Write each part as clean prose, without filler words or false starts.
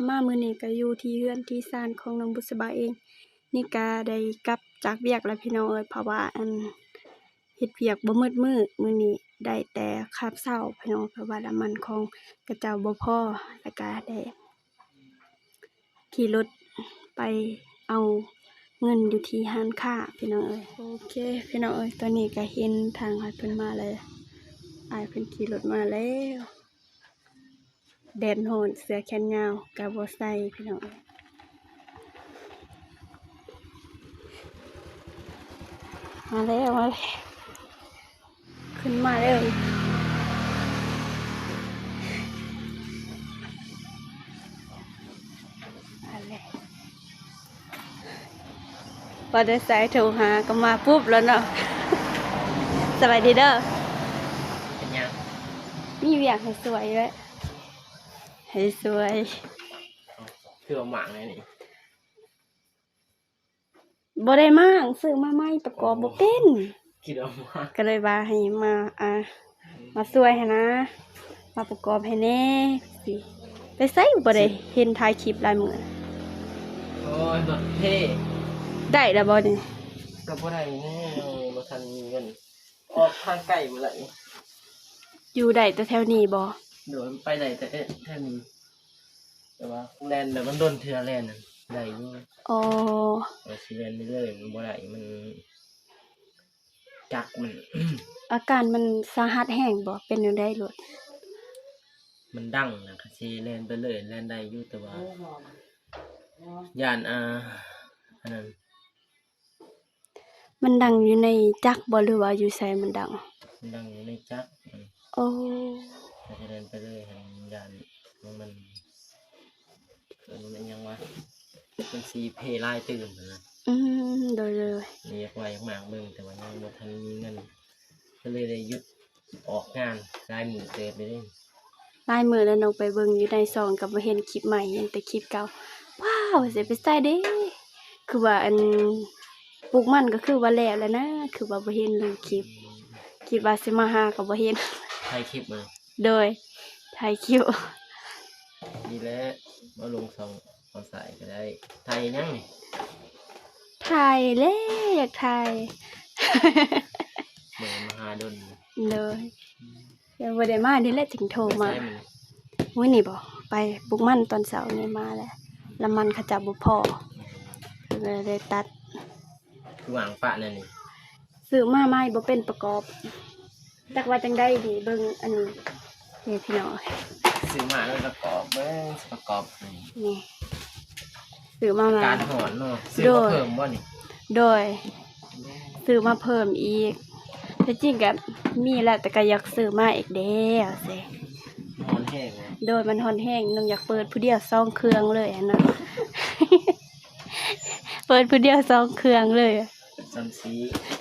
มามื้อนี้ก็อยู่ที่เรือนที่ศาลของน้องบุษบาเองนี่ก็ได้กลับจากเวียกแล้วพี่น้องเอ้ยเพราะว่าเฮ็ดเวียกบ่มืดมื้อนี้ได้แต่คาบเช้าพี่น้องเพราะว่าน้ำมันของกระเจ้าบ่พอแล้วก็ได้ขี่รถไปเอาเงินอยู่ที่ร้านค้าพี่น้องเอ้ยโอเคพี่น้องเอ้ยตอนนี้ก็เห็นทางอ้ายเพิ่นมาแล้วอ้ายเพิ่นขี่รถมาแล้วแดดร้อนเสื้อแขนยาวก็บ่ใส่พี่น้องมาแล้วขึ้นมาเลยพอได้สายโทรหาก็มาปุ๊บแล้วเนาะ สวัสดีเด้อ เป็นยัง มีเวียกให้สวยเลยให้สวย คือเอาหมากไงนี่ บ่ได้มากซื้อมาใหม่ประกอบบ่เป็น คิดเอาหมาก ก็เลยว่าให้มาสวยให้นะ มาประกอบให้แน่สิไปใส่บ่ได้เห็นถ่ายคลิปหลายมื้อ โอ้ยรถเท่ ได้แล้วบ่นี่ ก็บ่ได้แน่บ่ทันมีเงินออกทางไกลบ่ไหล อยู่ได้แต่แถวนี้บ่ เดี๋ยวมันไปไหนแต่แค่นี้แต่ว่าแลนแบบมันโดนเทื่อแลนน่ะได้อยู่ อ๋อ ว่าสิแลนเรื่อยๆมันบ่ได้มันจักมัน อาการมันสาหัสแห้งบ่เป็นจังได๋โลด มันดังนะก็สิแลนไปเลยแลนได้อยู่แต่ว่าย่านอันนั้น มันดังอยู่ในจักรบ่หรือว่าอยู่ไสมันดัง มันดังอยู่ในจักมัน โอ้ ก็สิแลนไปเลยให้ย่านมันมันยังวะมันสีเพลายตื่นนะ โดย มีอยากไว้อยากหมากเบิ่งแต่ว่ายังบ่ทันมีเงินก็เลยได้หยุดออกงานรายหมื่นเติบไปเด้ หลายมื้อแล้วน้องไปเบิ่งอยู่ในซองก็บ่เห็นคลิปใหม่เห็นแต่คลิปเก่าว้าวสิไปใส่เด้คือว่าปลูกมันก็คือว่าแล้วนะ คือว่าบ่เห็นลงคลิปคิดว่าสิมาหาก็บ่เห็น ถ่ายคลิปมา โดยถ่ายคลิป ดีแล้วมาลงสองเอาสายก็ได้ถ่ายยังนี่ ถ่ายแล้วอยากถ่าย เบิ่งมหาดล เลยยังบ่ได้มานี่แหละถึงโทรมา ใช่น มื้อนี้บ่ไปปลูกมันตอนเช้านี่มาแล้วมันเขาจับบ่พอก็เลยได้ตัด คือวางปะนั่นนี่ ซื้อมาใหม่บ่เป็นประกอบจักว่าจังได๋ดีเบิ่งอันนี้นี่พี่น้อง ซื้อมาแล้วประกอบเบิ่งประกอบนี่ นี่ซื้อมาใหม่ การหอนเนาะซื้อมาเพิ่มบ่นี่ โดยซื้อมาเพิ่มอีกแต่จริงก็มีแล้วแต่ก็อยากซื้อมาอีกแล้วซิ หอนแห้งเลย โดยมันฮ้อนแห้งน้องอยากเปิดผู้เดียว2เครื่องเลยอันนั้น เปิดผู้เดียว2เครื่องเลย ซัมซี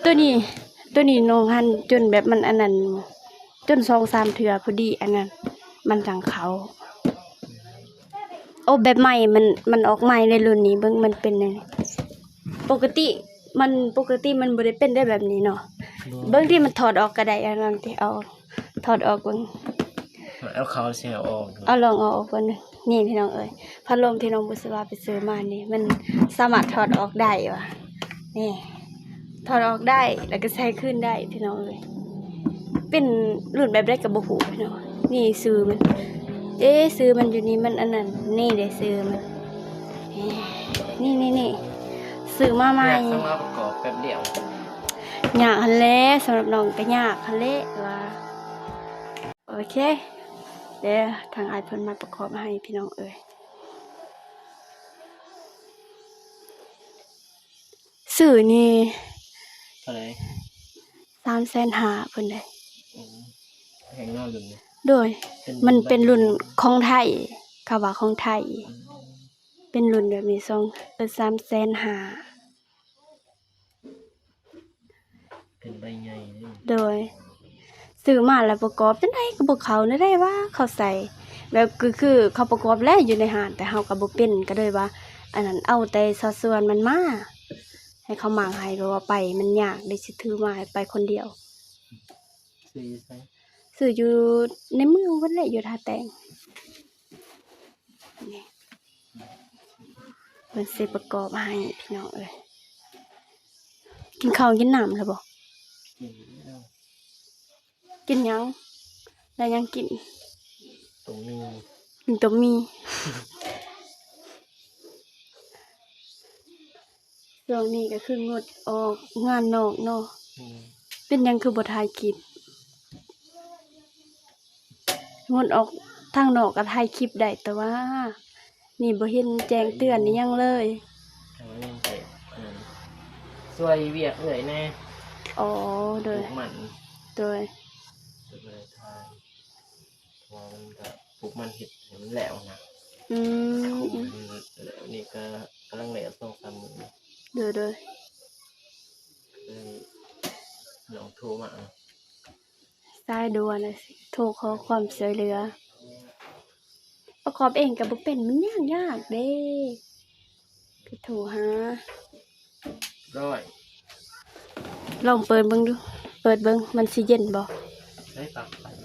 ตัวนี้น้องหั่นจนแบบมันอันนั้นจน2-3เทื่อพอดีอันนั้นมันจังเขาโอ้แบบใหม่มันออกใหม่ในรุ่นนี้เบิ่งมันเป็นนี่ปกติมันบ่ได้เป็นได้แบบนี้เนาะเบิ่งที่มันถอดออกก็ได้อันนั้นที่เอาถอดออกเบิ่ง เอาเขาเสียออก เอาลองเอาออกเบิ่งนี่พี่น้องเอ้ยพัดลมที่น้องบุษบาไปซื้อมานี่มันสามารถถอดออกได้ว่ะนี่ถอดออกได้แล้วก็ใส่ขึ้นได้พี่น้องเอ้ยเป็นรุ่นแบบได้ก็บ่ฮู้พี่น้องนี่ซื้อมันซื้อมันอยู่นี่มันอันนั้นนี่เด้ซื้อมันนี่ซื้อมาใหม่ อยากสมาประกอบแป๊บเดียวย ากหั่นแหละสำหรับน้องก็ยากหั่นแหละว่าโอเคเดี๋ยวทางอ้ายเพิ่นมาประกอบให้พี่น้องเอ้ยซื้อนี่ เท่าไหร่ 350,000เพิ่นได้ แห้งนอกอยู่นี่ โดยมันเป็นรุ่นของไทยเขาว่าของไทยเป็นรุ่นแบบนี้350,000 เป็นใบใหญ่เลย โดยซื้อมาแล้วประกอบจังได๋ก็บ่เข้าได้ว่าเขาใส่แบบคือเขาประกอบแล้วอยู่ในห้านแต่เฮาก็บ่เป็นก็เลยว่า อันนั้นเอาแต่สัดส่วนมันมาให้เขามางให้เพราะว่าไปมันยากได้สิถือมาให้ไปคนเดียว ซื้อใส่ ซื้ออยู่ในเมืองเพิ่นแหละอยู่ท่าแตงนี่ เพิ่นสิประกอบให้พี่น้องเอ้ยกินข้าวกินน้ำแล้วบ่ กินแล้ว กินหยังแล้วยังกิน ตรงนี้ กินต้มมีช่วงนี้ก็คืองดออกงานนอกเนาะ อืม เป็นหยังคือบ่ถ่ายคลิปงดออกทางนอกก็ถ่ายคลิปได้แต่ว่า นี่บ่เห็นแจ้งเตือนอิหยังเลย แต่ว่ายังเจ็บช่วยเวียกเลยแน่ อ๋อโด ปลู ย กมัน โดย เลยทานพอมันก็ปลูกมันเห็ดให้มันแล้วนะ อืม แล้วนี่ก็กำลังเหลือ2-3 มื้อ โดยเลยน้องโทรมา สายด่วนน่ะสิโทรขอความช่วยเหลือ ประกอบเองก็บ่เป็นมันยากเด้ก็โทรหา ร้อย ลองเปิดเบิ่งดู เปิดเบิ่งมันสิเย็นบ่ ได้ปากไปไหม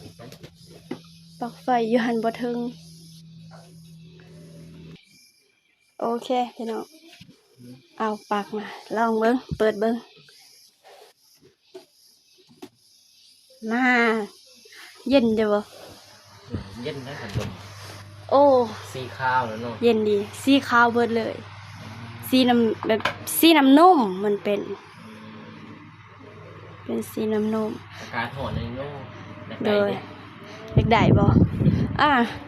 ปลั๊กไฟอยู่หันบ่ถึง โอเคพี่น้องเอาปลั๊กมาลองเบิ่งเปิดเบิ่งมาเย็นเด้อบ่ เย็นได้ขนม โอ้ สีข้าวแล้วเนาะ เย็นดีสีขาวเบิดเลย สีน้ำแบบสีน้ำนมมันเป็นสีน้ำนม อากาศร้อนในโลก โดยอยากได้บ่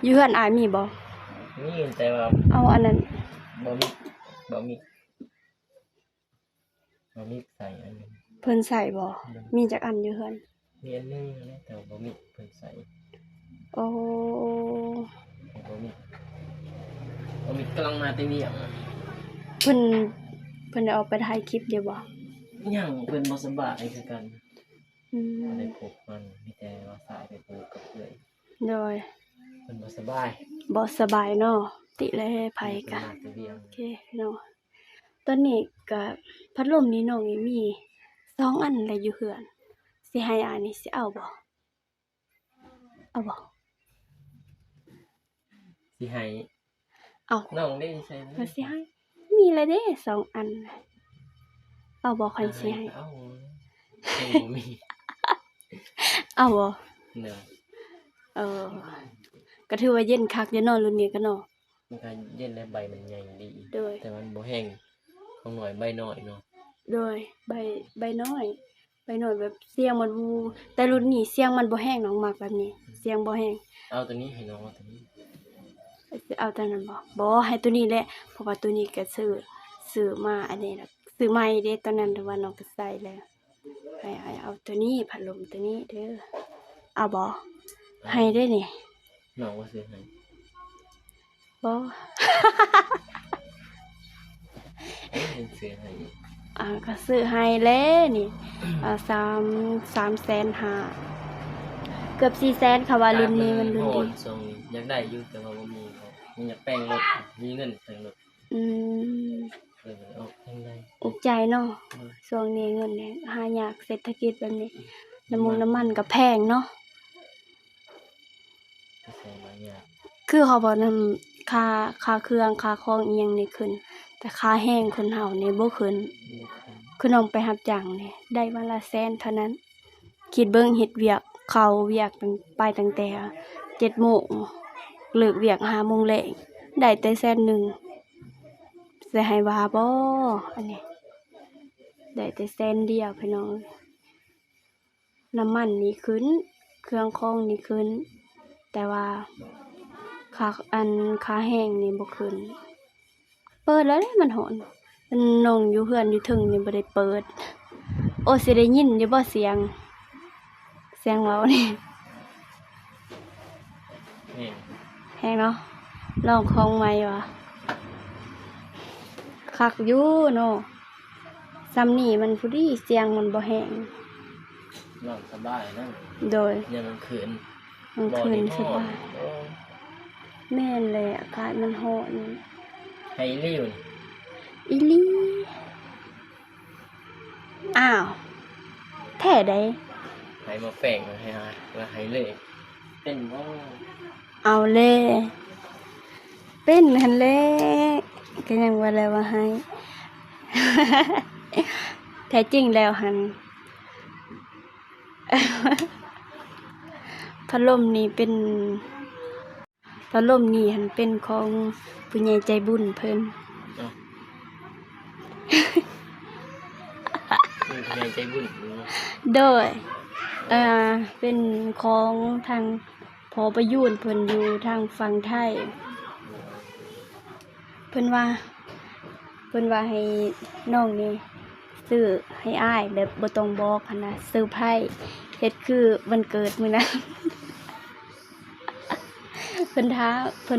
อยู่เฮือนอายมีบ่ นี่แต่ว่า เอาอันนั้น บ่มีใส่อันนึง เพิ่นใส่บ่มีจักอันอยู่เฮือน มีอันนึงนะแต่บ่มีเพิ่นใส่ โอ้ บ่มีกำลังมาเต็มที่อ่ะ เพิ่นได้ออกไปถ่ายคลิปเดี๋ยวบ่ ยังเพิ่นบ่สบายคือกัน อืม บ่ได้พบมันมีแต่ว่าสายไปปลูกกับเพื่อน โดย เพิ่นบ่สบาย บ่สบายเนาะติเลยไผกะ เพิ่นมาแต่เวียง โอเคเนาะตอนนี้ก็พัดลมนี้น้องนี่มี2อันเลยอยู่เฮือนสิให้อายนี่สิเอาบ่เอาบ่ สิให้ เอา น้องได้ใส่ ก็สิให้มีแล้วเด้2อันเอาบ่ค่อยสิให้ เอาบ่มี เอาบ่ เนาะ เออก็ถือว่าเย็นคักอยู่เนาะรุ่นนี้ก็เนาะ มันก็เย็นและใบมันใหญ่ดี โดย แต่มันบ่แห้งของหน่อยใบน้อยเนาะ โดยใบน้อยแบบเสียงมันบูแต่รุ่นนี้เสียงมันบ่แห้งน้องมักแบบนี้ เสียงบ่แห้ง เอาตัวนี้ให้น้องเอาตัวนี้ เอาแต่นั้นบ่ให้ตัวนี้แหละเพราะว่าตัวนี้ก็ซื้อมาอันนี้ล่ะซื้อใหม่เด้ตอนนั้นแต่ว่าน้องก็ใส่แล้วให้เอาตัวนี้พัดลมตัวนี้เด้อเอาบ่ให้ได้นี่ น้องว่าซื้อให้ บ่ เอ้ยซื้อให้ ก็ซื้อให้แล้วนี่3,500,000เกือบ400,000ค่ะว่ารุ่นนี้มันรุ่นดี ทรงอยากได้อยู่แต่ว่าบ่มีเขามีอยากแปลงรถมีเงินแปลงรถ อืม เลยเอาจังได๋ อุกใจเนาะช่วงนี้เงินเนี่ยหายากเศรษฐกิจแบบนี้น้ำมันก็แพงเนาะ ก็ใส่หลายอย่าง คือเขาบอกนำค่าเครื่องค่าของอีหยังนี่ขึ้น แต่ค่าแห้งคนเฮานี่บ่ขึ้นคือน้องไปรับจ้างนี่ได้วันละ100,000เท่านั้น คิดเบิ่งเฮ็ดเวียกเข้าเวียกตั้งแต่7:00 นเลิกเวียก5:00 นแลงได้แต่100,000สิให้ว่าบ่อันนี้ได้แต่100,000เดียวพี่น้องน้ำมันนี่ขึ้นเครื่องคองนี่ขึ้นแต่ว่าค่าแห้งนี่บ่ขึ้นเปิดแล้วเด้มันร้อนมันน้องอยู่เฮือนอยู่เทึงนี่บ่ได้เปิดโอ้สิได้ยินอยู่บ่เสียงเว้านี่ นี่ แห้งเนาะลองของใหม่วะคักอยู่เนาะซ้ำนี่มันผู้ดีเสียงมันบ่แห้ง นอนสบายนะ โดย ยังกลางคืน กลางคืนสบาย โอ้ แม่นเลยอากาศมันร้อน ให้ริ้ว อีหลีอ้าวแท้ใด ให้มาแฝงให้หาแล้วให้เลยเป็นบ่ เอาเลยเป็นหั่นแหละ ก็ยังว่าแล้วว่าให้ แท้จริงแล้วหัน พัดลมนี้เป็นพัดลมนี้หันเป็นของผู้ใหญ่ใจบุญเพิ่น เนาะมีผู้ใหญ่ใจบุญอยู่เนาะ โดยเป็นของทางพอประยูนเพิ่นอยู่ทางฝั่งไทย เพิ่นว่าให้น้องนี่ซื้อให้อ้ายแบบบ่ต้องบอกหันนะเซอร์ไพรส์เฮ็ดคือวันเกิดมื้อนั้น เพิ่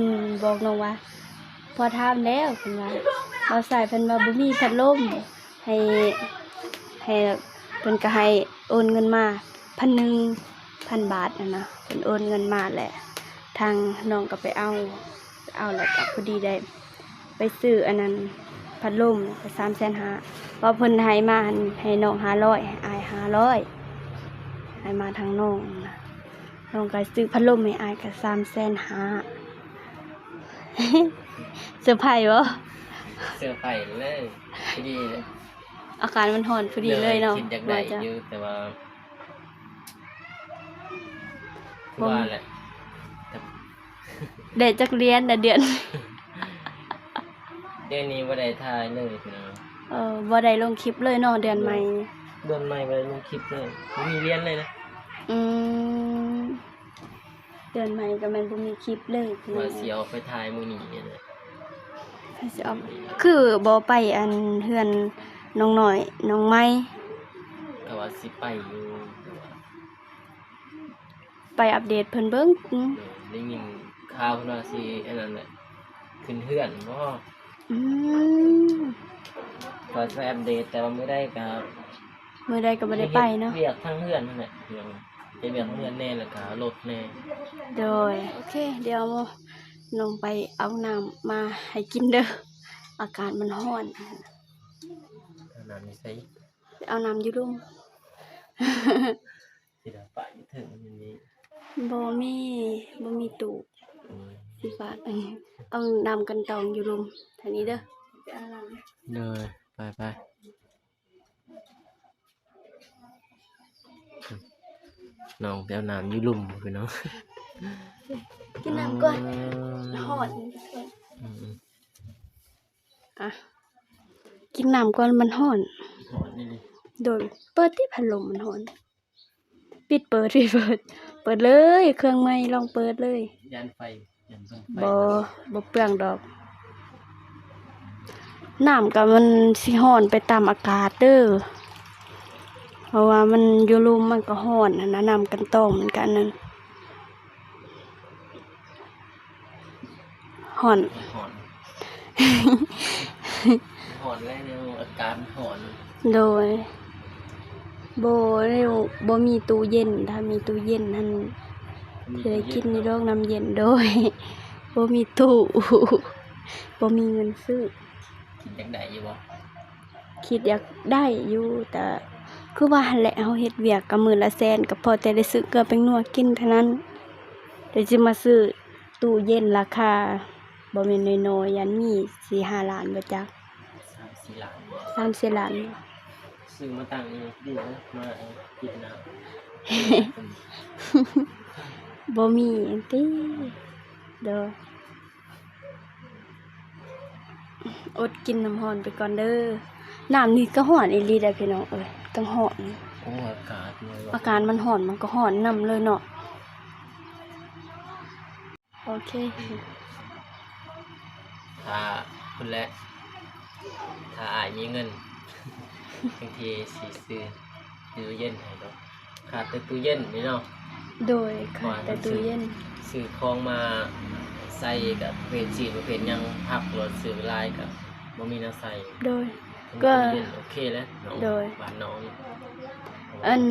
นบอกน้องว่า พอถามแล้วเพิ่นว่าเราใส่เพิ่นว่าบ่มีพัดลมให้เพิ่นก็ให้โอนเงินมา1,000 บาทนั่นนะเพิ่นโอนเงินมาแหละทางน้องก็ไปเอาแล้วก็พอดีได้ไปซื้ออันนั้นพัดลมไป350,000ว่าเพิ่นให้มาให้น้อง500ให้อาย500ให้มาทางน้องนะน้องก็ซื้อพัดลมให้อายก็350,000 เซอร์ไพรส์บ่ เสื้อไฟเลยพอดีเลย อาการมันร้อนพอดีเลยเนาะ คิดอยากได้ ว่าจะ อยู่แต่ว่าว่าแหละแต่ ได้จักเรียนน่ะเดือน เดือนนี้บ่ได้ถ่ายเลยพี่น้อง บ่ได้ลงคลิปเลยเนาะเดือนใหม่ เดือนใหม่บ่ได้ลงคลิปเลยบ่มีเรียนเลยนะ อืมเดือนใหม่ก็แม่นบ่มีคลิปเลยพี่น้อ ว่าง สิเอาไปถ่ายมื้อนี้นี่แหละ สิเอาคือบ่ไปอันเฮือนน้องน้อยน้องไม้ ก็ว่าสิไปอยู่ ไปอัปเดตเพิ่นเบิ่ง ได้ยินข่าวเพิ่นว่าสิอันนั้นแหละขึ้นเฮือนบ่ อืม ก็สิอัปเดตแต่ว่ามื้อใดก็ มื้อใดก็บ่ได้ไปเนาะ เรียกทั้งเฮือนนั่นแหละพี่น้องไปเรียกทั้งเฮือนแน่แล้วก็รถแน่ โดยโอเค เดี๋ยวน้องไปเอาน้ำมาให้กินเด้ออากาศมันร้อน เท่านั้นนี่ใส่ ไปเอาน้ำอยู่รุม สิได้ไปถึงอันนี้ บ่มีตู้ อืม สิบาทเอาน้ำกันตองอยู่รุมทางนี้เด้อไปเอาน้ำ เลยไปน้องไปเอาน้ำอยู่ลุ่มพี่น้อง กินน้ำก่อนหอด อืม อ่ะกินน้ำก่อนมันร้อน หอดนี่ดิ โดยเปิดที่พัดลมมันร้อนปิดเปิดเลยเครื่องไม้ลองเปิดเลย ยันไฟยันเบิ่งไฟ บ่เปลืองดอกน้ำก็มันสิร้อนไปตามอากาศเด้อเพราะว่ามันอยู่รุมมันก็ร้อนนะน้ำกันตองเหมือนกันนั่นร้อน หอนหอนแล้วเนี่ยอาการหอน โดยบ่มีตู้เย็นถ้ามีตู้เย็นนั่นเคยกินในโรงน้ำเย็นโดย บ่มีตู้ บ่มีเงินซื้อ คิดจังไดอยู่บ่ คิดอยากได้อยู่แต่คือว่าหั่นแหละเฮาเฮ็ดเวียกก็มื้อละแสนก็พอแต่ได้ซื้อเกลือแป้งนัวกินเท่านั้นแต่สิมาซื้อตู้เย็นราคาบ่แม่นน้อยๆยันมี 4-5 ล้านบ่จัก 3-4 ล้าน 3-4 ล้าน ซื้อมาตั้งนี่ดีนะมากินน้ บ่มีติเด้ออดกินน้ำร้อนไปก่อนเด้อน้ำนี่ก็ร้อนอีหลีได้อพี่น้องเอ้ยต้องร้อน ำโอ้อากาศเลย อาการมันร้อนมันก็ร้อนนำเลยเนาะโอเค ถ้าคุณและถ้าอายมีเงิน บางทีสิซื้อตู้เย็นให้เนาะขาดแต่ตู้เย็นนี่เนาะ โดยค่ะแต่ตู้เย็น ซื้อของมาใส่กับเพจจีประเภทยังพักรถซื้อลายกับบ่มีน้ำใส่ โดย ก็ ตู้เย็นโอเคแล้วน้อง โดย บ้านน้อง อัน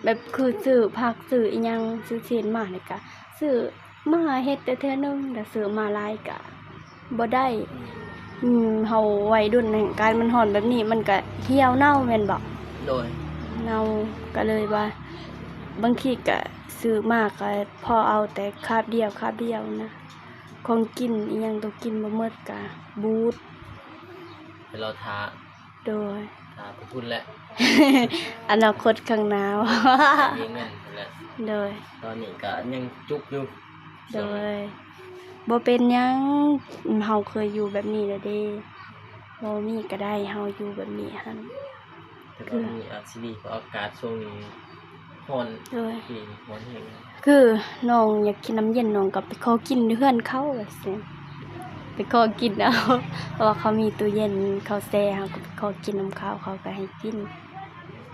แบบคือซื้อผักซื้ออีหยังซื้อเศษมานี่ก็ซื้อมาเฮ็ดแต่เทื่อนึงแต่ซื้อมาหลายก็บ่ได้เฮาวัยรุ่นแห่งการมันร้อนแบบนี้มันก็เหี่ยวเน่าแม่นบ่ โดย เน่าก็เลยว่าบางทีก็ซื้อมาก็พอเอาแต่คาบเดียวนะของกินอีหยังต้องกินบ่หมดก็บูด ให้เราทา โดย ไปพุ่นแหละ อนาคตข้างหน้า มีเงินนั่นแหละ โดย ตอนนี้ก็ยังจุกอยู่ โดยบ่เป็นหยังเฮาเคยอยู่แบบนี้แล้วเด้บ่มีก็ได้เฮาอยู่แบบนี้หั่น แต่ก็มีอาชีพเพราะอากาศช่วงนี้ร้อน โดย ปีร้อนแห้ง คือน้องอยากกินน้ำเย็นน้องก็ไปขอกินเฮือนเขาว่าซั่นไปขอกินเอาเพราะว่าเขามีตู้เย็นเขาแช่เฮาก็ไปขอกินน้ำเขาเขาก็ให้กิน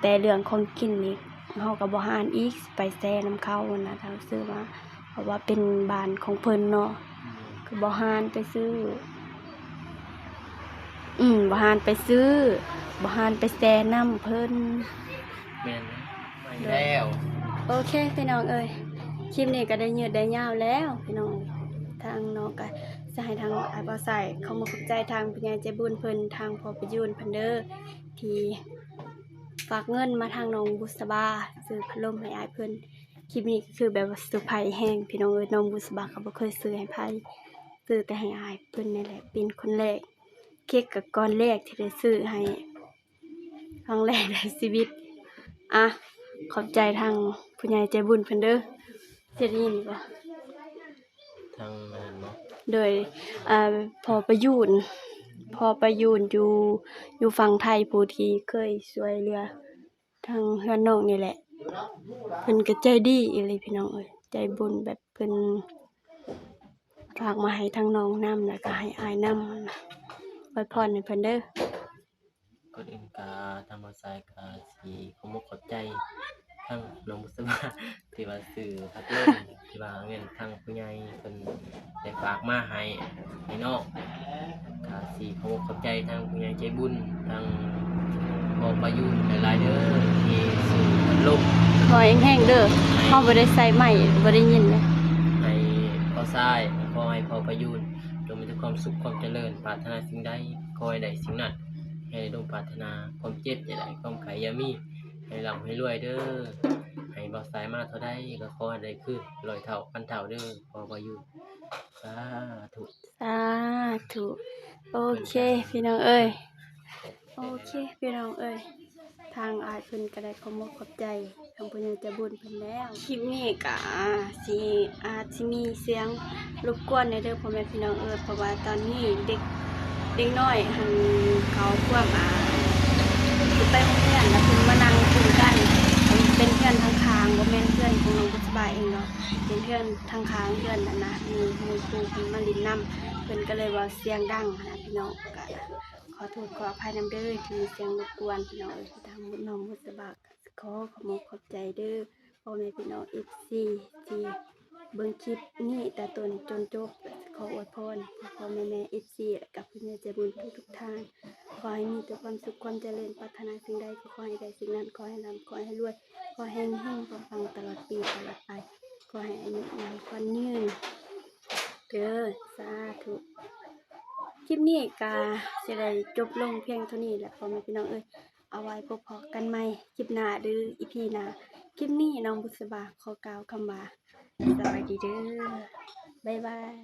แต่เรื่องของกินนี่เฮาก็บ่หานอีกไปแช่น้ำเขานะถ้าซื้อมาเพราะว่าเป็นบ้านของเพิ่นเนาะก็บ่หานไปซื้อบ่หานไปซื้อบ่หานไปแช่น้ำเพิ่น แม่นนะไม่แล้ว โอเคพี่น้องเอ้ยคลิปนี้ก็ได้ยืดได้ยาวแล้วพี่น้องทางน้องก็จะให้ทางอาบ่ใส่เขามาขอบใจทางผู้ใหญ่ใจบุญเพิ่นทางพ่อประยูนเพิ่นเด้อที่ฝากเงินมาทางน้องบุษบาซื้อพัดลมให้อ้ายเพิ่นคลิปนี้ก็คือแบบว่าเซอร์ไพรส์แฮงพี่น้องเอ้ยน้องบุษบาเขาบ่เคยซื้อให้ไผซื้อแต่ให้อ้ายเพิ่นนี่แหละเป็นคนแรกเค้กกับก้อนแรกที่ได้ซื้อให้ครั้งแรกในชีวิตอ่ะขอบใจทางผู้ใหญ่ใจบุญเพิ่นเด้อจะได้ยินบ่ ทางนั้นเนาะ โดยพอประยูนอยู่ฝั่งไทยผู้ที่เคยช่วยเหลือทางเฮือนน้องนี่แหละเพิ่นก็ใจดีอีหลีพี่น้องเอ้ยใจบุญแบบเพิ่นฝากมาให้ทางน้องนำแล้วก็ให้อ้ายนำไว้พรให้เพิ่นเด้อ ก่อนอื่นก็ทางบริษัทก็สิขอขอบใจทางน้องบุษบาที่ว่าซื้อพัดลมที่ว่าเงินทางผู้ใหญ่เพิ่นได้ฝากมาให้น้องก็สิขอขอบใจทางผู้ใหญ่ใจบุญทางพ่อประยุนหลายๆเด้อที่ซื้อพัดลม ขอแห้งๆเด้อเฮาบ่ได้ใส่ไม้บ่ได้ยินเลย ให้พ่อทรายขอให้พ่อประยูนจงมีแต่ความสุขความเจริญปรารถนาสิ่งใดขอให้ได้สิ่งนั้นให้ได้ดงปรารถนาความเจ็บอย่าได้ความไขอย่ามีให้ร่ำให้รวยเด้อให้บ่สายมาเท่าใดก็ขอให้ได้คืนร้อยเท่าพันเท่าเด้อพ่อประยูนสาธุ สาธุโอเคพี่น้องเอ้ยโอเคพี่น้องเอ้ยทางอ้ายเพิ่นก็ได้ขอขอบใจทางผู้ใหญ่ใจบุญเพิ่นแล้วคลิปนี้ก็สิอาจสิมีเสียงรบกวนในเด้อพ่อแม่พี่น้องเอ้ยเพราะว่าตอนนี้เด็กน้อยหันเขาพวกสิไปโรงเรียนแล้วเพิ่นมานั่งคุยกันเป็นเพื่อนทางข้างบ่แม่นเพื่อนของน้องบุษบาเองเนาะเป็นเพื่อนทางข้างเพื่อนนั่นนะมีครูเพิ่นมาลินนำ เพิ่นก็เลยว่าเสียงดังนะพี่น้องก็ขอโทษขออภัยนำเด้อที่มีเสียงรบกวนพี่น้องที่ทางน้องมุสบากขอขอบใจเด้อพ่อแม่พี่น้อง FC ที่เบิ่งคลิปนี้แต่ต้นจนจบขออวยพรพ่อแม่ FC กับพี่แม่ใจบุญทุกท่านขอให้มีแต่ความสุขความเจริญปรารถนาสิ่งใดก็ขอให้ได้สิ่งนั้นขอให้ร่ำขอให้รวยขอให้เฮงๆปังๆตลอดปีตลอดไปขอให้อายุยาวขวัญยืน เด้อสาธุคลิปนี้ก็จะได้จบลงเพียงเท่านี้แหละพ่อแม่พี่น้องเอ้ยเอาไว้พบพอกันใหม่คลิปหน้าหรืออีพีหน้าคลิปนี้น้องบุษบาขอกล่าวคำว่าสวัสดีเด้อบ๊ายบาย